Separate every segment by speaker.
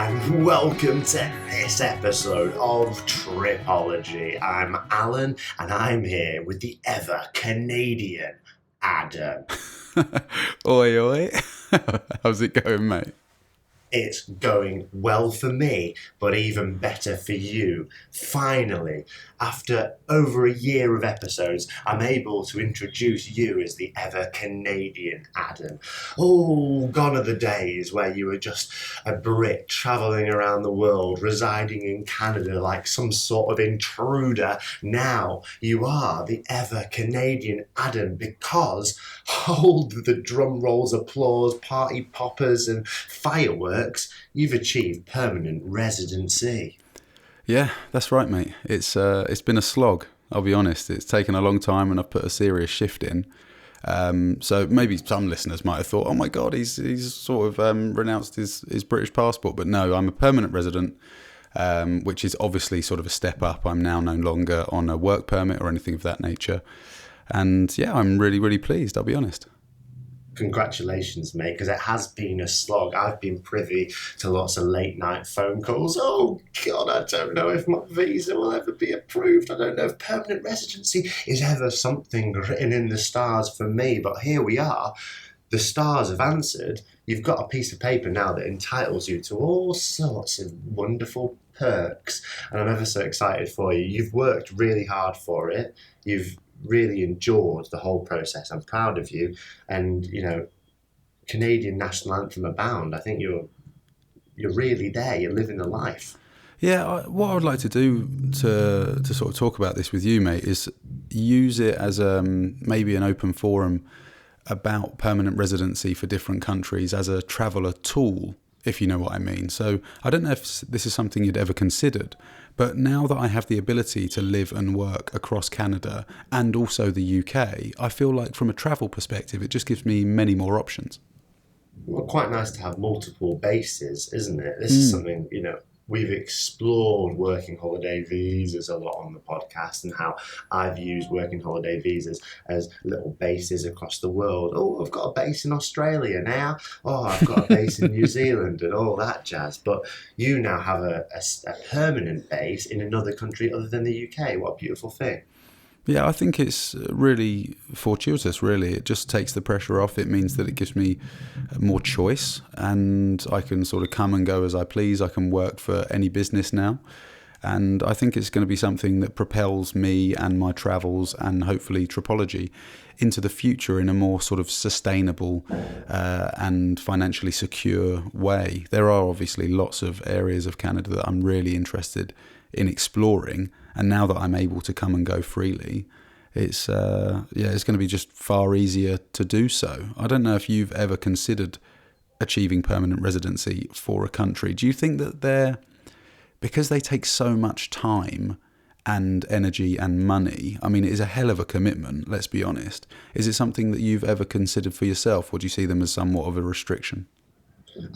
Speaker 1: and welcome to this episode of Tripology. I'm Alun, and I'm here with the ever-Canadian Adam.
Speaker 2: Oi, oi. How's it going, mate?
Speaker 1: It's going well for me, but even better for you. Finally, after over a year of episodes, I'm able to introduce you as the ever-Canadian Adam. Oh, gone are the days where you were just a Brit travelling around the world, residing in Canada like some sort of intruder. Now you are the ever-Canadian Adam because, hold the drum rolls, applause, party poppers and fireworks, you've achieved permanent residency.
Speaker 2: Yeah, that's right, mate. It's been a slog, I'll be honest. It's taken a long time and I've put a serious shift in. So maybe some listeners might have thought, oh my God, he's sort of renounced his British passport. But no, I'm a permanent resident, which is obviously sort of a step up. I'm now no longer on a work permit or anything of that nature. And yeah, I'm really, really pleased, I'll be honest.
Speaker 1: Congratulations, mate, because it has been a slog. I've been privy to lots of late night phone calls. Oh, God, I don't know if my visa will ever be approved. I don't know if permanent residency is ever something written in the stars for me. But here we are. The stars have answered. You've got a piece of paper now that entitles you to all sorts of wonderful perks. And I'm ever so excited for you. You've worked really hard for it. You've really endured the whole process. I'm proud of you, and Canadian national anthem abound. I think you're really there. You're living the life.
Speaker 2: Yeah, what I would like to do to sort of talk about this with you, mate, is use it as maybe an open forum about permanent residency for different countries as a traveller tool, if you know what I mean. So I don't know if this is something you'd ever considered, but now that I have the ability to live and work across Canada and also the UK, I feel like from a travel perspective, it just gives me many more options.
Speaker 1: Well, quite nice to have multiple bases, isn't it? This is something, we've explored working holiday visas a lot on the podcast and how I've used working holiday visas as little bases across the world. Oh, I've got a base in Australia now. Oh, I've got a base in New Zealand and all that jazz. But you now have a permanent base in another country other than the UK. What a beautiful thing.
Speaker 2: Yeah, I think it's really fortuitous, really. It just takes the pressure off. It means that it gives me more choice and I can sort of come and go as I please. I can work for any business now. And I think it's going to be something that propels me and my travels and hopefully Tripology into the future in a more sort of sustainable and financially secure way. There are obviously lots of areas of Canada that I'm really interested in exploring. And now that I'm able to come and go freely, it's going to be just far easier to do so. I don't know if you've ever considered achieving permanent residency for a country. Do you think that because they take so much time and energy and money, I mean, it is a hell of a commitment, let's be honest. Is it something that you've ever considered for yourself, or do you see them as somewhat of a restriction?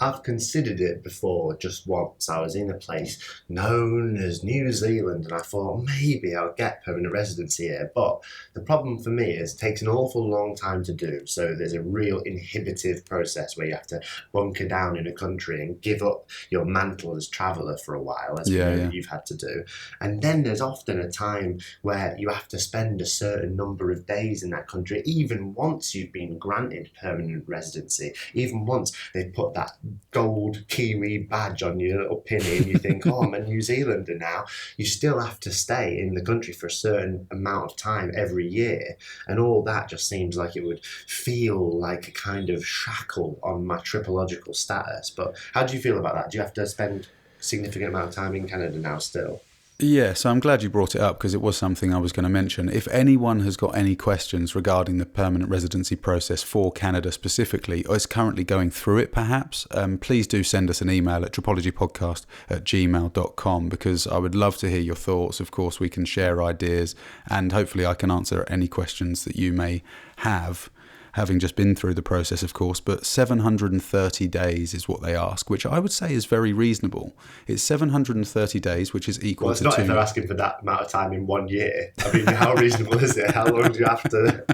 Speaker 1: I've considered it before, just once. I was in a place known as New Zealand and I thought maybe I'll get permanent residency here. But the problem for me is it takes an awful long time to do. So there's a real inhibitive process where you have to bunker down in a country and give up your mantle as traveller for a while, as you've had to do. And then there's often a time where you have to spend a certain number of days in that country, even once you've been granted permanent residency, even once they've put that gold Kiwi badge on your little pinny and you think, oh, I'm a New Zealander now. You still have to stay in the country for a certain amount of time every year. And all that just seems like it would feel like a kind of shackle on my tripological status. But how do you feel about that? Do you have to spend a significant amount of time in Canada now still?
Speaker 2: Yeah, so I'm glad you brought it up because it was something I was going to mention. If anyone has got any questions regarding the permanent residency process for Canada specifically, or is currently going through it perhaps, please do send us an email at tripologypodcast@gmail.com because I would love to hear your thoughts. Of course, we can share ideas and hopefully I can answer any questions that you may have, having just been through the process, of course, but 730 days is what they ask, which I would say is very reasonable. It's 730 days, which is equal to
Speaker 1: it's not if they're asking for that amount of time in 1 year. I mean, how reasonable is it? How long do you have to...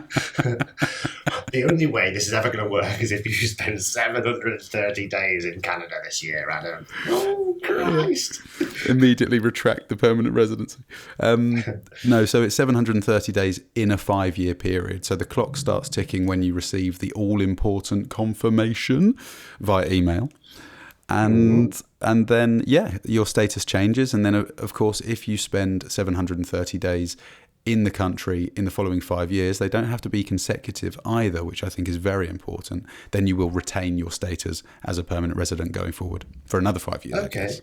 Speaker 1: The only way this is ever going to work is if you spend 730 days in Canada this year, Adam. Oh, Christ.
Speaker 2: Immediately retract the permanent residency. No, so it's 730 days in a 5-year period. So the clock starts ticking when you receive the all-important confirmation via email. And then, your status changes. And then, of course, if you spend 730 days in the country in the following 5 years, they don't have to be consecutive either, which I think is very important. Then you will retain your status as a permanent resident going forward for another 5 years,
Speaker 1: Okay.
Speaker 2: I guess.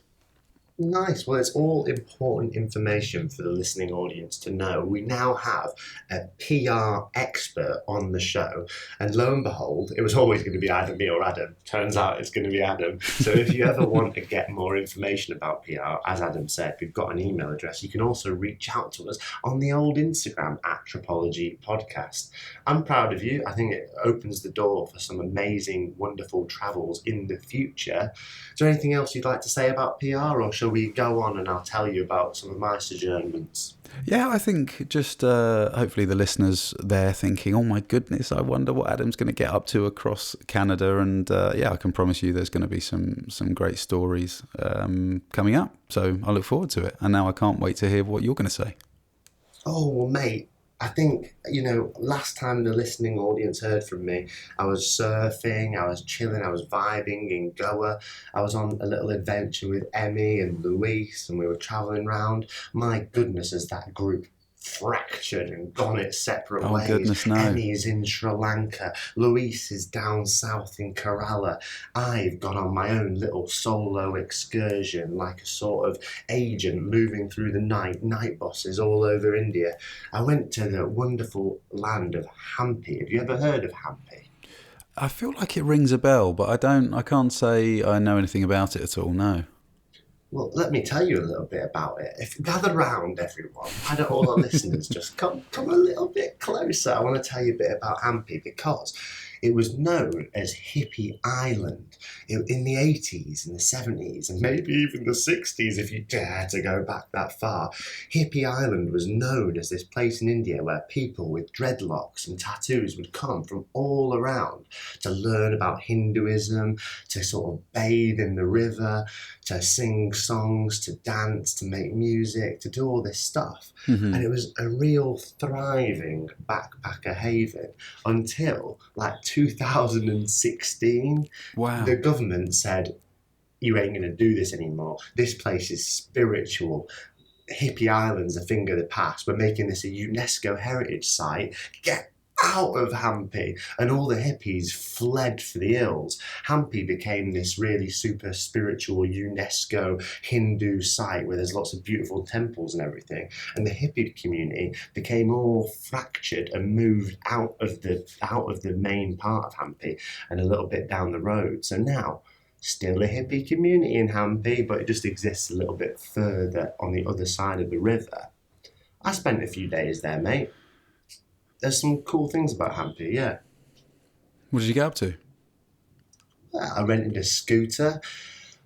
Speaker 1: Nice. Well, it's all important information for the listening audience to know. We now have a PR expert on the show. And lo and behold, it was always going to be either me or Adam. Turns out it's going to be Adam. So if you ever want to get more information about PR, as Adam said, we've got an email address. You can also reach out to us on the old Instagram at Tripology Podcast. I'm proud of you. I think it opens the door for some amazing, wonderful travels in the future. Is there anything else you'd like to say about PR, or shall we go on and I'll tell you about some of my sojournments?
Speaker 2: Yeah, I think just hopefully the listeners there thinking, oh my goodness, I wonder what Adam's going to get up to across Canada. And I can promise you there's going to be some great stories coming up. So I look forward to it. And now I can't wait to hear what you're going to say.
Speaker 1: Oh, well, mate, I think, last time the listening audience heard from me, I was surfing, I was chilling, I was vibing in Goa. I was on a little adventure with Emmy and Luis, and we were travelling around. My goodness, has that group fractured and gone its separate ways.
Speaker 2: Goodness, no.
Speaker 1: Emmy's in Sri Lanka, Luis is down south in Kerala. I've gone on my own little solo excursion, like a sort of agent moving through the night buses all over India. I went to the wonderful land of Hampi. Have you ever heard of Hampi?
Speaker 2: I feel like it rings a bell, but I can't say I know anything about it at all, no.
Speaker 1: Well, let me tell you a little bit about it. Gather round, everyone. Why don't all our listeners just come a little bit closer? I want to tell you a bit about Hampi because it was known as Hippie Island in the 80s and the 70s and maybe even the 60s if you dare to go back that far. Hippie Island was known as this place in India where people with dreadlocks and tattoos would come from all around to learn about Hinduism, to sort of bathe in the river, to sing songs, to dance, to make music, to do all this stuff. Mm-hmm. And it was a real thriving backpacker haven until 2016.
Speaker 2: Wow.
Speaker 1: The government said, you ain't going to do this anymore. This place is spiritual. Hippie Island's a thing of the past. We're making this a UNESCO heritage site. Get out of Hampi. And all the hippies fled for the hills. Hampi became this really super spiritual UNESCO Hindu site where there's lots of beautiful temples and everything. And the hippie community became all fractured and moved out of the main part of Hampi and a little bit down the road. So now, still a hippie community in Hampi, but it just exists a little bit further on the other side of the river. I spent a few days there, mate. There's some cool things about Hampi, yeah.
Speaker 2: What did you get up to?
Speaker 1: I rented a scooter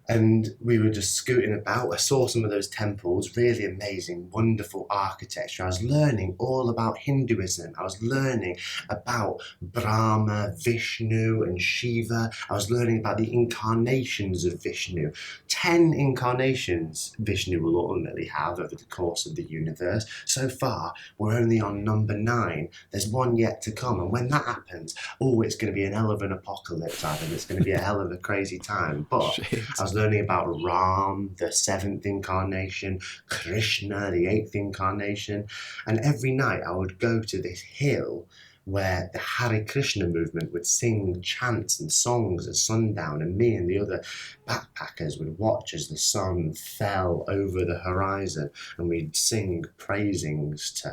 Speaker 1: and we were just scooting about. I saw some of those temples, really amazing, wonderful architecture. I was learning all about Hinduism. I was learning about Brahma, Vishnu and Shiva. I was learning about the incarnations of Vishnu. 10 incarnations Vishnu will ultimately have over the course of the universe. So far, we're only on number 9. There's one yet to come. And when that happens, it's going to be an hell of an apocalypse, Adam. It's going to be a hell of a crazy time. But I was learning about Ram, the 7th incarnation, Krishna, the 8th incarnation. And every night I would go to this hill where the Hare Krishna movement would sing chants and songs at sundown, and me and the other backpackers would watch as the sun fell over the horizon, and we'd sing praisings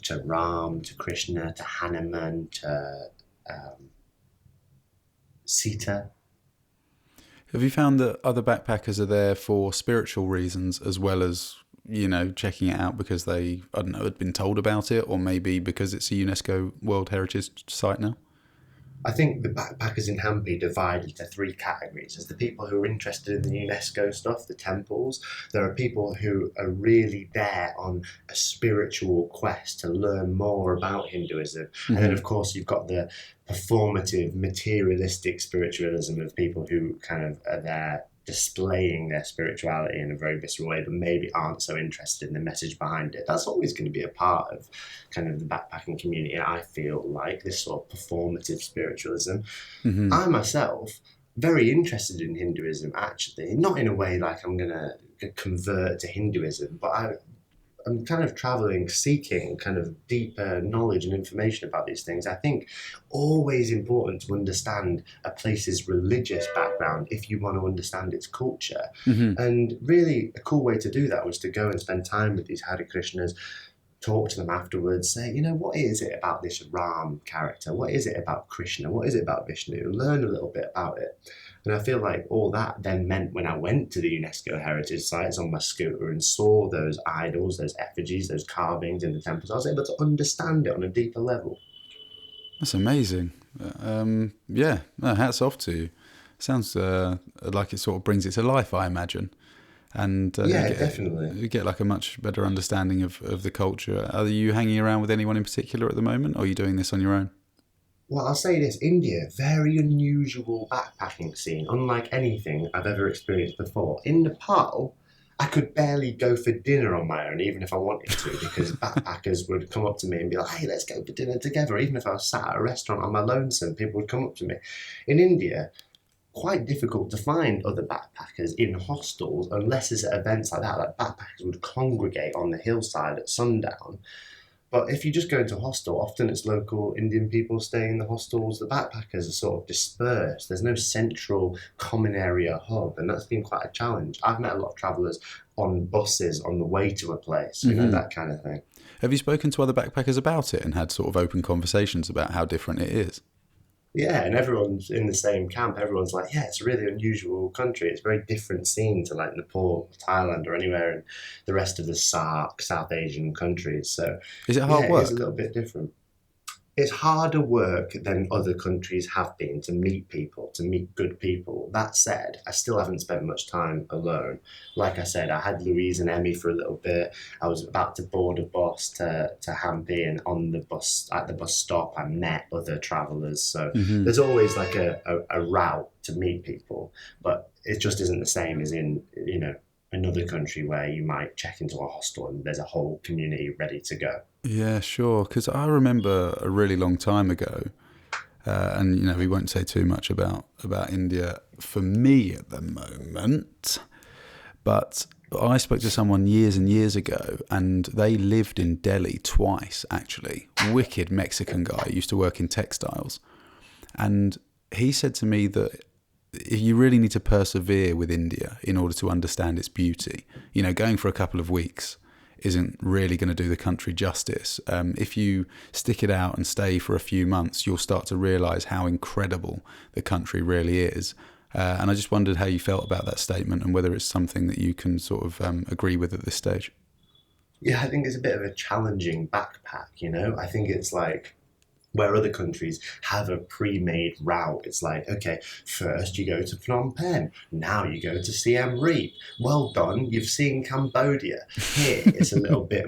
Speaker 1: to Ram, to Krishna, to Hanuman, to Sita.
Speaker 2: Have you found that other backpackers are there for spiritual reasons as well as, checking it out because they, had been told about it, or maybe because it's a UNESCO World Heritage Site now?
Speaker 1: I think the backpackers in Hampi divide into three categories. There's the people who are interested in the UNESCO stuff, the temples. There are people who are really there on a spiritual quest to learn more about Hinduism. And then,
Speaker 2: Hmm.
Speaker 1: of course, you've got the performative, materialistic spiritualism of people who kind of are there displaying their spirituality in a very visceral way, but maybe aren't so interested in the message behind it. That's always going to be a part of kind of the backpacking community, I feel like, this sort of performative spiritualism.
Speaker 2: Hmm.
Speaker 1: I myself, very interested in Hinduism, actually, not in a way like I'm going to convert to Hinduism, but I'm kind of traveling, seeking kind of deeper knowledge and information about these things. I think always important to understand a place's religious background if you want to understand its culture.
Speaker 2: Hmm.
Speaker 1: And really, a cool way to do that was to go and spend time with these Hare Krishnas, talk to them afterwards, say, what is it about this Ram character? What is it about Krishna? What is it about Vishnu? Learn a little bit about it. And I feel like all that then meant when I went to the UNESCO heritage sites on my scooter and saw those idols, those effigies, those carvings in the temples, I was able to understand it on a deeper level.
Speaker 2: That's amazing. Yeah, no, hats off to you. Sounds like it sort of brings it to life, I imagine. And
Speaker 1: Yeah, definitely.
Speaker 2: you get like a much better understanding of the culture. Are you hanging around with anyone in particular at the moment, or are you doing this on your own?
Speaker 1: Well, I'll say this, India, very unusual backpacking scene, unlike anything I've ever experienced before. In Nepal, I could barely go for dinner on my own, even if I wanted to, because backpackers would come up to me and be like, hey, let's go for dinner together. Even if I was sat at a restaurant on my lonesome, people would come up to me. In India, quite difficult to find other backpackers in hostels unless it's at events like that. Like backpackers would congregate on the hillside at sundown, but if you just go into a hostel, often it's local Indian people staying in the hostels. The backpackers are sort of dispersed. There's no central common area hub, and that's been quite a challenge. I've met a lot of travellers on buses on the way to a place,
Speaker 2: Hmm.
Speaker 1: that kind of thing.
Speaker 2: Have you spoken to other backpackers about it and had sort of open conversations about how different it is?
Speaker 1: Yeah, and everyone's in the same camp. Everyone's like, yeah, it's a really unusual country. It's a very different scene to like Nepal, Thailand, or anywhere in the rest of the SAARC, South Asian countries. So,
Speaker 2: Is it
Speaker 1: yeah,
Speaker 2: hard
Speaker 1: it is a
Speaker 2: work?
Speaker 1: little bit different. It's harder work than other countries have been to meet people, to meet good people. That said, I still haven't spent much time alone. Like I said, I had Louise and Emmy for a little bit. I was about to board a bus to Hampi, and on the bus at the bus stop, I met other travellers. So
Speaker 2: Hmm.
Speaker 1: there's always like a route to meet people, but it just isn't the same as in another country where you might check into a hostel and there's a whole community ready to go.
Speaker 2: Yeah, sure. Because I remember a really long time ago, and we won't say too much about India for me at the moment. But I spoke to someone years and years ago, and they lived in Delhi twice, actually. Wicked Mexican guy, used to work in textiles. And he said to me that you really need to persevere with India in order to understand its beauty. Going for a couple of weeks isn't really going to do the country justice. If you stick it out and stay for a few months, you'll start to realise how incredible the country really is. And I just wondered how you felt about that statement and whether it's something that you can sort of agree with at this stage.
Speaker 1: Yeah, I think it's a bit of a challenging backpack. I think it's like where other countries have a pre-made route. It's like, okay, first you go to Phnom Penh, now you go to Siem Reap. Well done, you've seen Cambodia. Here, it's a little bit,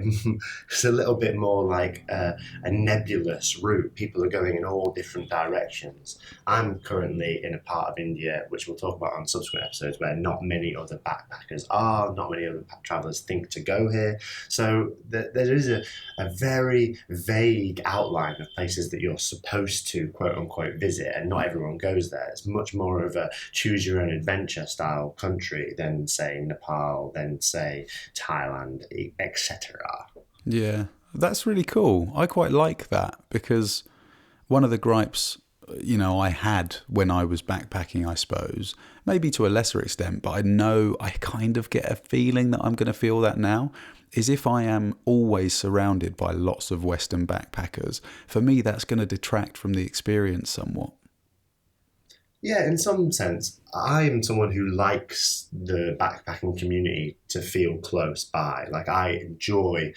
Speaker 1: it's a little bit more like a nebulous route. People are going in all different directions. I'm currently in a part of India, which we'll talk about on subsequent episodes, where not many other backpackers are, not many other travellers think to go here. So there is a very vague outline of places that you're supposed to quote unquote visit, and not everyone goes there. It's much more of a choose your own adventure style country than say Nepal, than say Thailand, etc.
Speaker 2: Yeah, that's really cool. I quite like that because one of the gripes, I had when I was backpacking, I suppose, maybe to a lesser extent, but I kind of get a feeling that I'm going to feel that now, is if I am always surrounded by lots of Western backpackers, for me, that's going to detract from the experience somewhat.
Speaker 1: Yeah, in some sense, I'm someone who likes the backpacking community to feel close by. Like I enjoy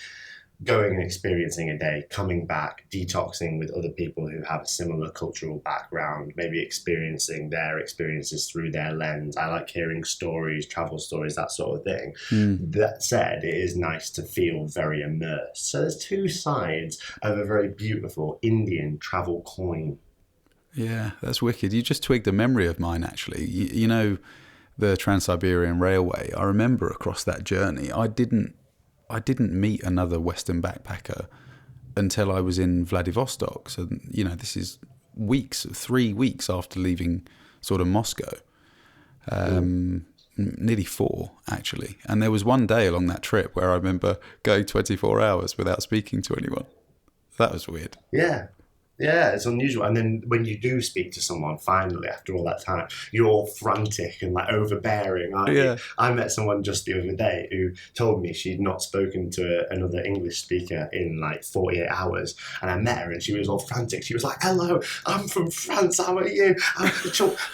Speaker 1: going and experiencing a day, coming back, detoxing with other people who have a similar cultural background, maybe experiencing their experiences through their lens. I like hearing stories, travel stories, that sort of thing. That said, it is nice to feel very immersed. So there's two sides of a very beautiful Indian travel coin.
Speaker 2: Yeah, that's wicked. You just twigged a memory of mine, actually. You know, the Trans-Siberian Railway. I remember across that journey, I didn't meet another Western backpacker until I was in Vladivostok. So, you know, this is 3 weeks after leaving sort of Moscow. Nearly 4, actually. And there was one day along that trip where I remember going 24 hours without speaking to anyone. That was weird.
Speaker 1: Yeah. Yeah, it's unusual. And then when you do speak to someone, finally, after all that time, you're all frantic and like overbearing, aren't you?
Speaker 2: Yeah.
Speaker 1: I met someone just the other day who told me she'd not spoken to another English speaker in like 48 hours. And I met her and she was all frantic. She was like, hello, I'm from France. How are you?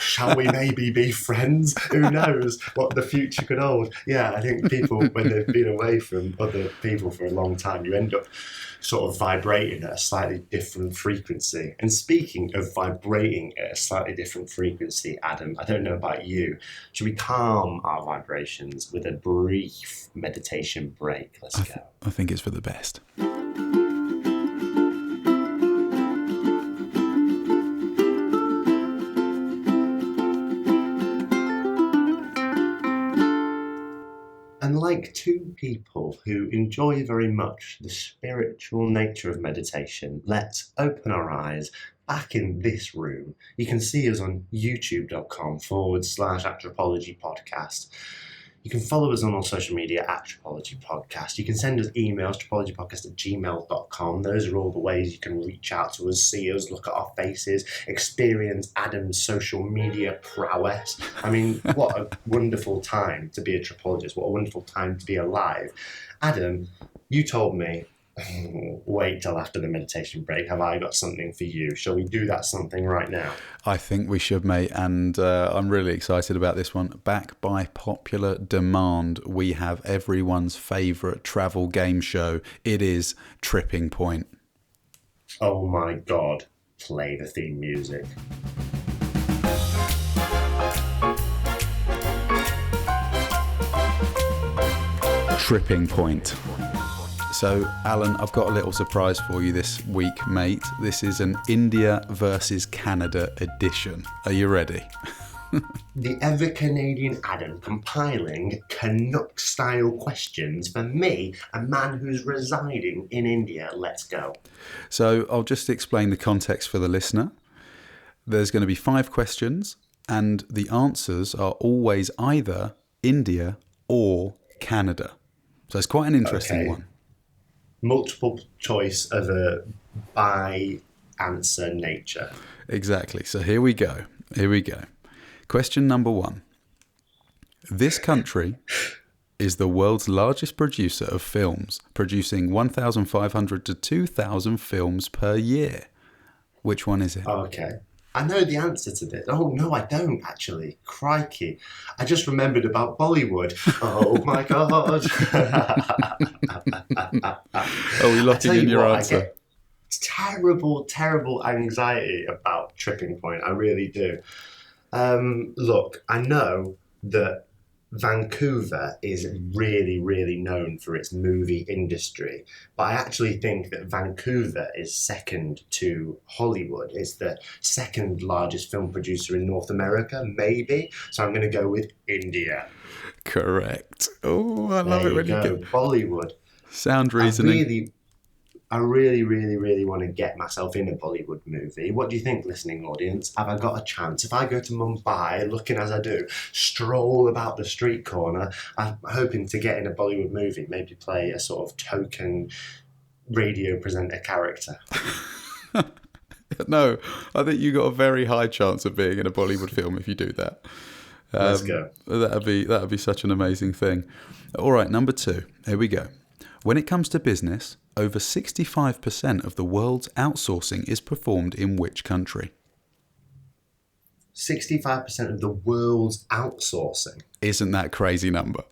Speaker 1: Shall we maybe be friends? Who knows what the future could hold? Yeah, I think people, when they've been away from other people for a long time, you end up sort of vibrating at a slightly different frequency. And speaking of vibrating at a slightly different frequency, Adam, I don't know about you, should we calm our vibrations with a brief meditation break? Let's go.
Speaker 2: I think it's for the best.
Speaker 1: And like two people who enjoy very much the spiritual nature of meditation, let's open our eyes back in this room. You can see us on youtube.com/Tripology podcast. You can follow us on all social media at Tripology Podcast. You can send us emails, tripologypodcast@gmail.com. Those are all the ways you can reach out to us, see us, look at our faces, experience Adam's social media prowess. I mean, what a wonderful time to be a tripologist. What a wonderful time to be alive. Adam, you told me, wait till after the meditation break. Have I got something for you? Shall we do that something right now?
Speaker 2: I think we should, mate, and I'm really excited about this one. Back by popular demand, we have everyone's favourite travel game show. It is Tripping Point.
Speaker 1: Oh my God, play the theme music.
Speaker 2: Tripping Point. So, Alun, I've got a little surprise for you this week, mate. This is an India versus Canada edition. Are you ready?
Speaker 1: The ever-Canadian Adam compiling Canuck-style questions for me, a man who's residing in India. Let's go.
Speaker 2: So, I'll just explain the context for the listener. There's going to be 5 questions, and the answers are always either India or Canada. So, it's quite an interesting one.
Speaker 1: Multiple choice of a by-answer nature.
Speaker 2: Exactly. So here we go. Question number 1. This country is the world's largest producer of films, producing 1,500 to 2,000 films per year. Which one is it?
Speaker 1: Okay. I know the answer to this. Oh, no, I don't, actually. Crikey. I just remembered about Bollywood. Oh, my God.
Speaker 2: Are we locking in your answer?
Speaker 1: I get terrible anxiety about Tripping Point. I really do. Look, I know that Vancouver is really known for its movie industry, but I actually think that Vancouver is second to Hollywood. It's the second largest film producer in North America, maybe. So I'm going to go with India.
Speaker 2: Correct. Oh, I love it when you get
Speaker 1: Bollywood.
Speaker 2: Sound reasoning.
Speaker 1: I really want to get myself in a Bollywood movie. What do you think, listening audience? Have I got a chance? If I go to Mumbai, looking as I do, stroll about the street corner, I'm hoping to get in a Bollywood movie, maybe play a sort of token radio presenter character.
Speaker 2: No, I think you got a very high chance of being in a Bollywood film if you do that.
Speaker 1: Let's go.
Speaker 2: That'd be such an amazing thing. All right, number 2. Here we go. When it comes to business, over 65% of the world's outsourcing is performed in which country?
Speaker 1: 65% of the world's outsourcing.
Speaker 2: Isn't that a crazy number?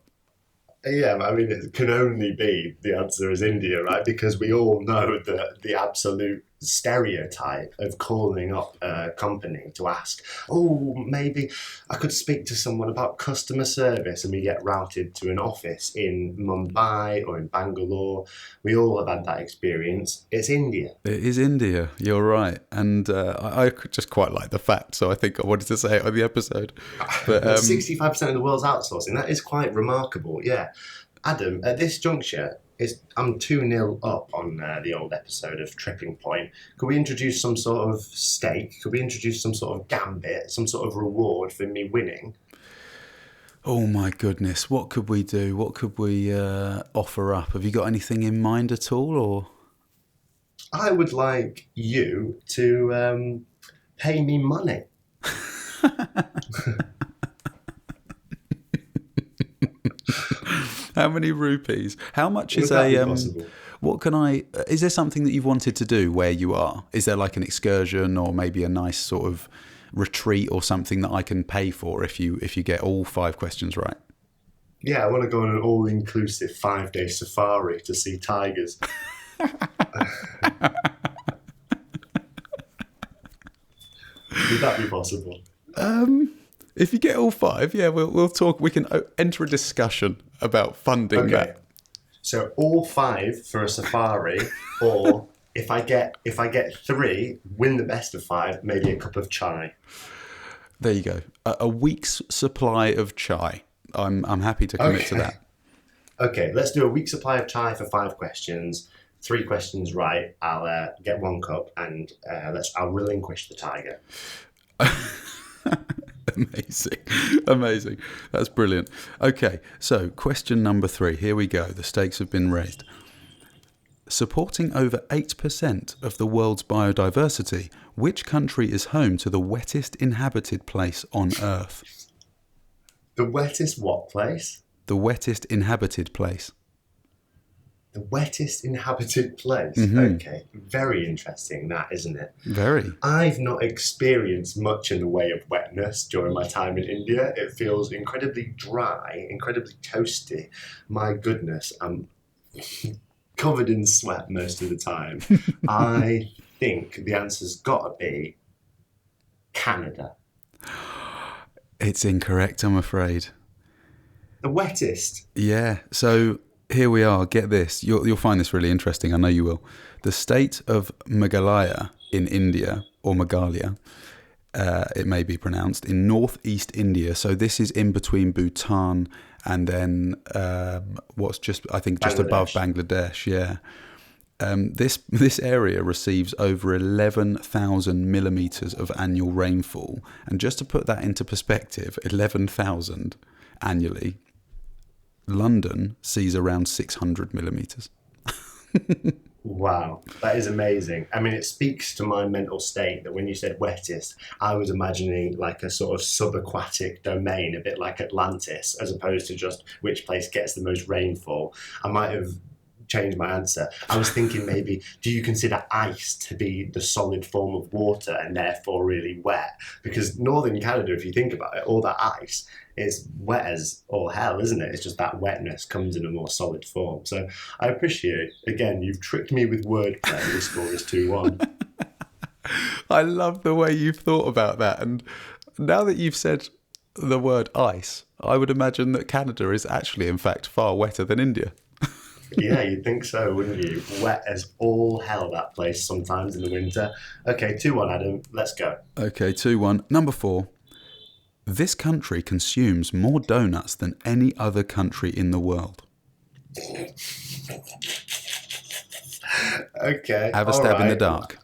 Speaker 1: Yeah, I mean, it can only be the answer is India, right? Because we all know that the absolute stereotype of calling up a company to ask, oh, maybe I could speak to someone about customer service, and we get routed to an office in Mumbai or in Bangalore. We all have had that experience. It's India.
Speaker 2: It is India. You're right, and I just quite like the fact, so I think I wanted to say it on the episode. But
Speaker 1: 65% of the world's outsourcing. That is quite remarkable. Yeah. Adam, at this juncture, I'm 2-0 up on the old episode of Tripping Point. Could we introduce some sort of stake? Could we introduce some sort of gambit, some sort of reward for me winning?
Speaker 2: oh my goodness, what could we do? What could we offer up? Have you got anything in mind at all, or?
Speaker 1: I would like you to pay me money.
Speaker 2: How many rupees? How much is
Speaker 1: Would that be
Speaker 2: a
Speaker 1: possible?
Speaker 2: what can I is there something that you've wanted to do where you are? Is there like an excursion or maybe a nice sort of retreat or something that I can pay for if you get all 5 questions right?
Speaker 1: Yeah, I want to go on an all-inclusive 5-day safari to see tigers. Would that be possible?
Speaker 2: If you get all 5, yeah, we'll talk. We can enter a discussion about funding
Speaker 1: Okay.
Speaker 2: that.
Speaker 1: So all 5 for a safari, or if I get 3, win the best of 5, maybe a cup of chai.
Speaker 2: There you go. A week's supply of chai. I'm happy to commit to that.
Speaker 1: Okay, let's do a week's supply of chai for 5 questions. 3 questions right, I'll get 1 cup, and I'll relinquish the tiger. Amazing. That's brilliant.
Speaker 2: Okay, so question number 3. Here we go. The stakes have been raised. Supporting over 8% of the world's biodiversity, which country is home to the wettest inhabited place on Earth?
Speaker 1: The wettest what place?
Speaker 2: The wettest inhabited place.
Speaker 1: The wettest inhabited place.
Speaker 2: Mm-hmm.
Speaker 1: Okay, very interesting that, isn't it?
Speaker 2: Very.
Speaker 1: I've not experienced much in the way of wetness during my time in India. It feels incredibly dry, incredibly toasty. My goodness, I'm covered in sweat most of the time. I think the answer's got to be Canada.
Speaker 2: It's incorrect, I'm afraid.
Speaker 1: The wettest.
Speaker 2: Yeah, so here we are. Get this. You'll find this really interesting. I know you will. The state of Meghalaya in India, or Meghalaya, it may be pronounced, in northeast India. So this is in between Bhutan and then what's just above Bangladesh. Yeah. This area receives over 11,000 millimeters of annual rainfall. And just to put that into perspective, 11,000 annually, London sees around 600 millimeters.
Speaker 1: Wow, that is amazing. I mean, it speaks to my mental state that when you said wettest, I was imagining like a sort of subaquatic domain, a bit like Atlantis, as opposed to just which place gets the most rainfall. I might have changed my answer. I was thinking maybe, do you consider ice to be the solid form of water and therefore really wet? Because northern Canada, if you think about it, all that ice is wet as all hell, isn't it? It's just that wetness comes in a more solid form. So I appreciate, again, you've tricked me with wordplay. The score is 2-1.
Speaker 2: I love the way you've thought about that. And now that you've said the word ice, I would imagine that Canada is actually, in fact, far wetter than India.
Speaker 1: Yeah, you'd think so, wouldn't you? Wet as all hell, that place, sometimes in the winter. Okay, 2-1, Adam. Let's go.
Speaker 2: Okay, 2-1. Number 4. This country consumes more donuts than any other country in the world.
Speaker 1: Okay.
Speaker 2: Have a stab in the dark.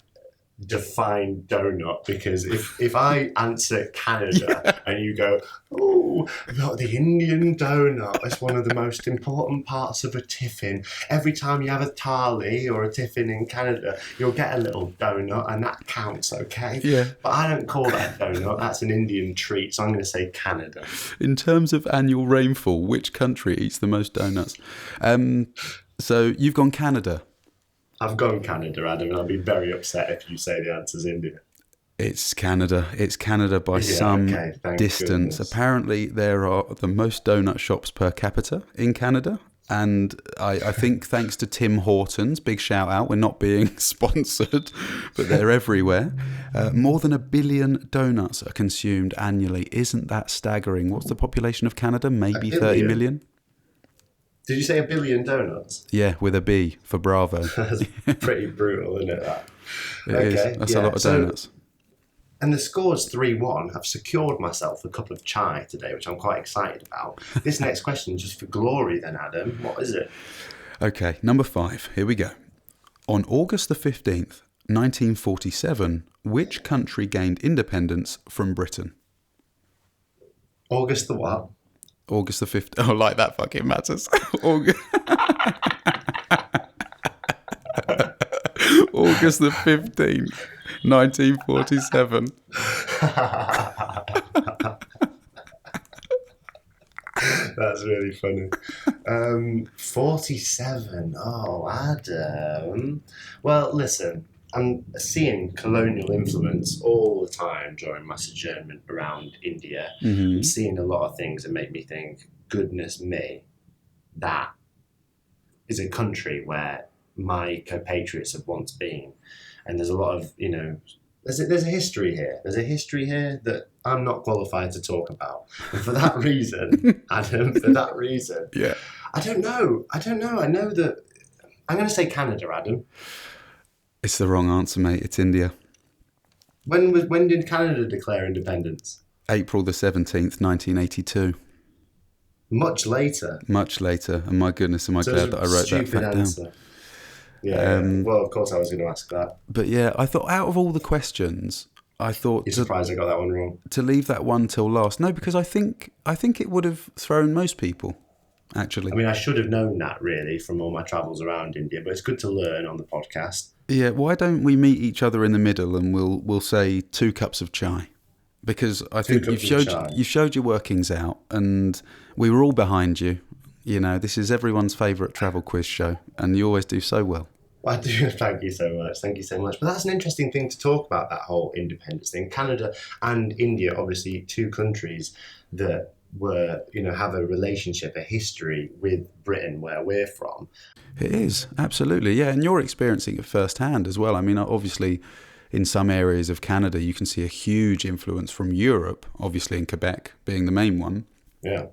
Speaker 1: Define donut, because if I answer Canada and you go, oh, the Indian donut is one of the most important parts of a tiffin. Every time you have a thali or a tiffin in Canada, you'll get a little donut and that counts, okay?
Speaker 2: Yeah.
Speaker 1: But I don't call that donut. That's an Indian treat, so I'm going to say Canada.
Speaker 2: In terms of annual rainfall, which country eats the most donuts? So you've gone Canada.
Speaker 1: I've gone Canada, Adam, and I'll be very upset if you say the answer's India.
Speaker 2: It's Canada. It's Canada by
Speaker 1: Yeah,
Speaker 2: some
Speaker 1: okay, thank
Speaker 2: distance.
Speaker 1: goodness.
Speaker 2: Apparently, there are the most donut shops per capita in Canada. And I think thanks to Tim Hortons, big shout out, we're not being sponsored, but they're everywhere. More than 1 billion donuts are consumed annually. Isn't that staggering? What's the population of Canada? Maybe 30 million?
Speaker 1: Did you say 1 billion donuts?
Speaker 2: Yeah, with a B for Bravo.
Speaker 1: That's pretty brutal, isn't it? That.
Speaker 2: It is. That's a lot of donuts.
Speaker 1: And the score's 3-1. I've secured myself a cup of chai today, which I'm quite excited about. This next question is just for glory then, Adam. What is it?
Speaker 2: Okay, number 5. Here we go. On August the 15th, 1947, which country gained independence from Britain?
Speaker 1: August the what?
Speaker 2: August the 15th. Oh, like that fucking matters. August the 15th, 1947.
Speaker 1: That's really funny. 47. Oh, Adam. Well, listen, I'm seeing colonial influence all the time during my sojourn around India.
Speaker 2: Mm-hmm.
Speaker 1: I'm seeing a lot of things that make me think, goodness me, that is a country where my compatriots have once been. And there's a lot of, there's a history here. There's a history here that I'm not qualified to talk about. And for that reason, Adam,
Speaker 2: Yeah.
Speaker 1: I don't know. I know that I'm going to say Canada, Adam.
Speaker 2: It's the wrong answer, mate. It's India.
Speaker 1: When did Canada declare independence?
Speaker 2: April the 17th, 1982.
Speaker 1: Much later.
Speaker 2: Much later. And my goodness, am I glad that I wrote that fact down.
Speaker 1: Yeah, well, of course I was going to ask that.
Speaker 2: But yeah, I thought out of all the questions, I thought...
Speaker 1: You're surprised I got that one wrong?
Speaker 2: To leave that one till last. No, because I think it would have thrown most people, actually.
Speaker 1: I mean, I should have known that, really, from all my travels around India, but it's good to learn on the podcast.
Speaker 2: Yeah, why don't we meet each other in the middle and we'll say 2 cups of chai? Because I think you've showed your workings out and we were all behind you. This is everyone's favourite travel quiz show and you always do so well.
Speaker 1: I do. Thank you so much. But that's an interesting thing to talk about, that whole independence thing. Canada and India, obviously 2 countries that were, have a relationship, a history with Britain where we're from.
Speaker 2: It is, absolutely. Yeah, and you're experiencing it firsthand as well. I mean, obviously, in some areas of Canada, you can see a huge influence from Europe, obviously in Quebec being the main one.
Speaker 1: Yeah.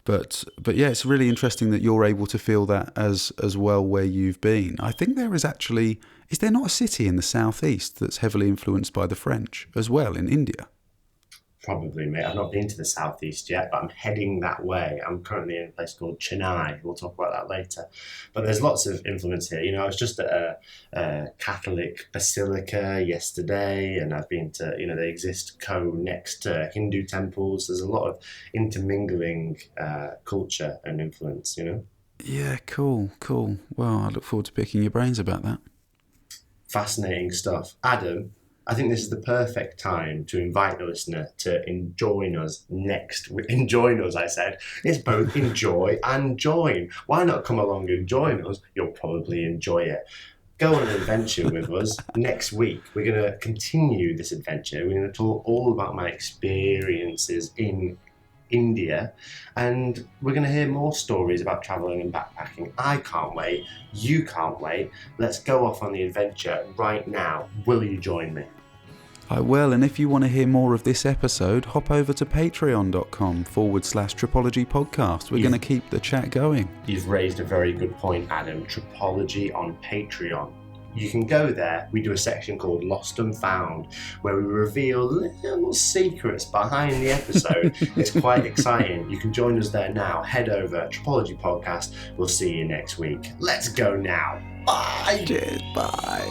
Speaker 2: But yeah, it's really interesting that you're able to feel that as well where you've been. I think there is there not a city in the southeast that's heavily influenced by the French as well in India?
Speaker 1: Probably, mate. I've not been to the southeast yet, but I'm heading that way. I'm currently in a place called Chennai. We'll talk about that later. But there's lots of influence here. I was just at a Catholic basilica yesterday, and I've been to, they exist next to Hindu temples. There's a lot of intermingling culture and influence,
Speaker 2: Yeah, cool. Well, I look forward to picking your brains about that.
Speaker 1: Fascinating stuff. Adam, I think this is the perfect time to invite the listener to join us next week. Join us, I said. It's both enjoy and join. Why not come along and join us? You'll probably enjoy it. Go on an adventure with us next week. We're going to continue this adventure. We're going to talk all about my experiences in India, and we're going to hear more stories about travelling and backpacking. I can't wait. You can't wait. Let's go off on the adventure right now. Will you join me?
Speaker 2: I will, and if you want to hear more of this episode, hop over to patreon.com/Tripology podcast. We're going to keep the chat going.
Speaker 1: You've raised a very good point, Adam. Tripology on Patreon. You can go there. We do a section called Lost and Found, where we reveal little secrets behind the episode. It's quite exciting. You can join us there now. Head over, Tripology Podcast. We'll see you next week. Let's go now. Bye.
Speaker 2: Cheers. Bye.